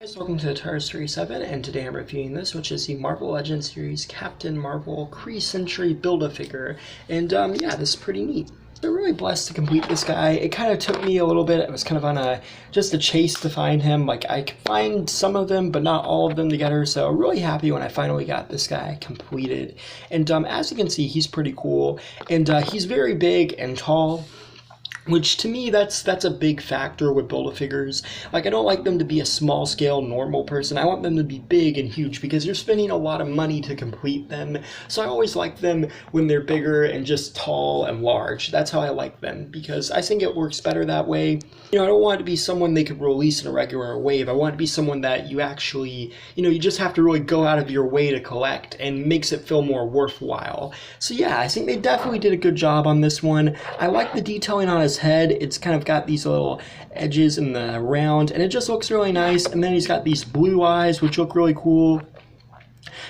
Guys, welcome to the Tars 37, and today I'm reviewing this, which is the Marvel Legends series Captain Marvel Kree Sentry Build-A-Figure, and yeah, this is pretty neat. I'm really blessed to complete this guy. It kind of took me a little bit. It was kind of on just a chase to find him. Like, I could find some of them, but not all of them together, so I'm really happy when I finally got this guy completed. And as you can see, he's pretty cool, and he's very big and tall, which to me that's a big factor with Build-A-Figures. Like, I don't like them to be a small scale normal person. I want them to be big and huge because you're spending a lot of money to complete them. So I always like them when they're bigger and just tall and large. That's how I like them because I think it works better that way. You know, I don't want it to be someone they could release in a regular wave. I want it to be someone that you actually, you just have to really go out of your way to collect and makes it feel more worthwhile. So yeah, I think they definitely did a good job on this one. I like the detailing on his head. It's kind of got these little edges in the round, and it just looks really nice. And then he's got these blue eyes, which look really cool.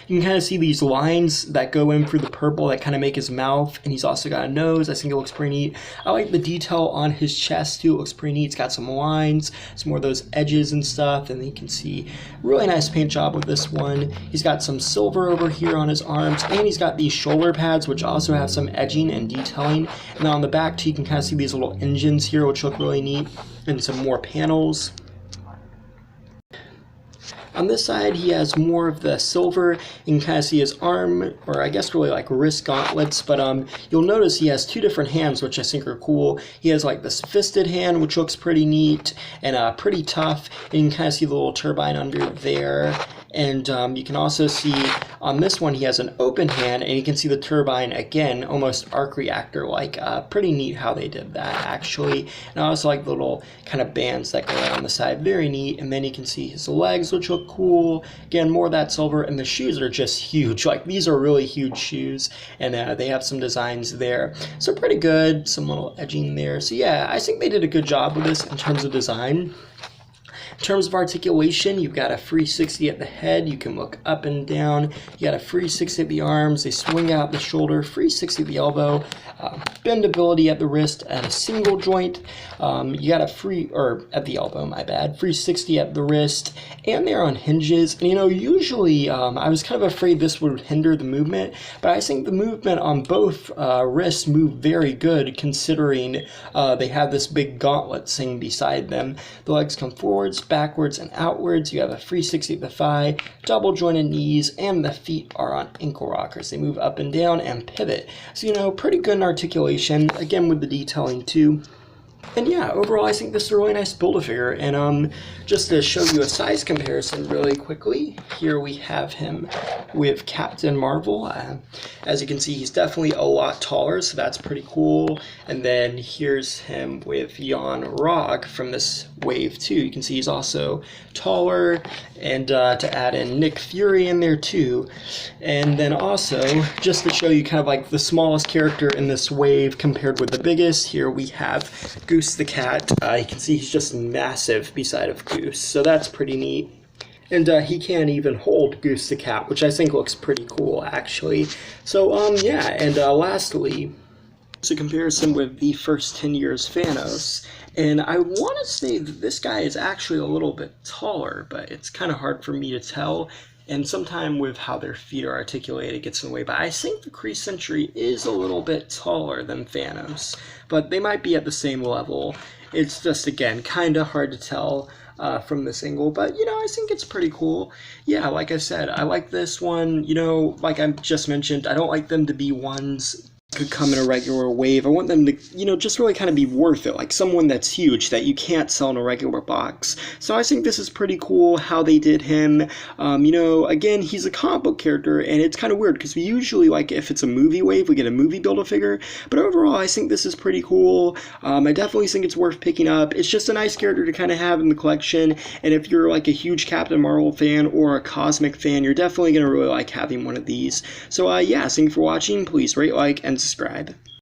You can kind of see these lines that go in through the purple that kind of make his mouth, and he's also got a nose. I think it looks pretty neat. I like the detail on his chest too. It looks pretty neat. It's got some lines, some more of those edges and stuff, and you can see really nice paint job with this one. He's got some silver over here on his arms, and he's got these shoulder pads, which also have some edging and detailing. And then on the back too, you can kind of see these little engines here, which look really neat, and some more panels. On this side, he has more of the silver. You can kind of see his arm, or I guess really like wrist gauntlets, but you'll notice he has two different hands, which I think are cool. He has like this fisted hand, which looks pretty neat and pretty tough, and you can kind of see the little turbine under there. And you can also see on this one he has an open hand, and you can see the turbine again, almost arc reactor like. Pretty neat how they did that actually. And I also like the little kind of bands that go around the side, very neat. And then you can see his legs, which look cool. Again, more of that silver, and the shoes are just huge. Like, these are really huge shoes, and they have some designs there, so pretty good. Some little edging there. So yeah, I think they did a good job with this in terms of design. In terms of articulation, you've got a 360 at the head. You can look up and down. You got a 360 at the arms. They swing out the shoulder. 360 at the elbow. Bendability at the wrist at a single joint. You got a at the elbow, my bad. 360 at the wrist. And they're on hinges. And usually I was kind of afraid this would hinder the movement, but I think the movement on both wrists move very good considering they have this big gauntlet thing beside them. The legs come forwards, backwards, and outwards. You have a 360 at the thigh, double jointed knees, and the feet are on ankle rockers. They move up and down and pivot. So, pretty good in articulation, again with the detailing too. And yeah, overall I think this is a really nice Build-A-Figure. And just to show you a size comparison really quickly, here we have him with Captain Marvel. As you can see, he's definitely a lot taller, so that's pretty cool. And then here's him with Jan Rog from this wave too. You can see he's also taller, and to add in Nick Fury in there too. And then also, just to show you kind of like the smallest character in this wave compared with the biggest, here we have Goose the cat. You can see he's just massive beside of Goose, so that's pretty neat. And he can't even hold Goose the cat, which I think looks pretty cool actually. So yeah, and lastly, it's a comparison with the first 10 years Thanos. And I want to say that this guy is actually a little bit taller, but it's kind of hard for me to tell. And sometime with how their feet are articulated, it gets in the way. But I think the Kree Sentry is a little bit taller than Thanos. But they might be at the same level. It's just, again, kind of hard to tell from this angle. But, I think it's pretty cool. Yeah, like I said, I like this one. Like I just mentioned, I don't like them to be ones could come in a regular wave. I want them to, just really kind of be worth it, like someone that's huge that you can't sell in a regular box. So I think this is pretty cool how they did him. Again, he's a comic book character, and it's kind of weird because we usually, like, if it's a movie wave, we get a movie Build-A-Figure, but overall, I think this is pretty cool. I definitely think it's worth picking up. It's just a nice character to kind of have in the collection, and if you're like a huge Captain Marvel fan or a cosmic fan, you're definitely going to really like having one of these. So yeah, thank you for watching. Please rate, like, and subscribe.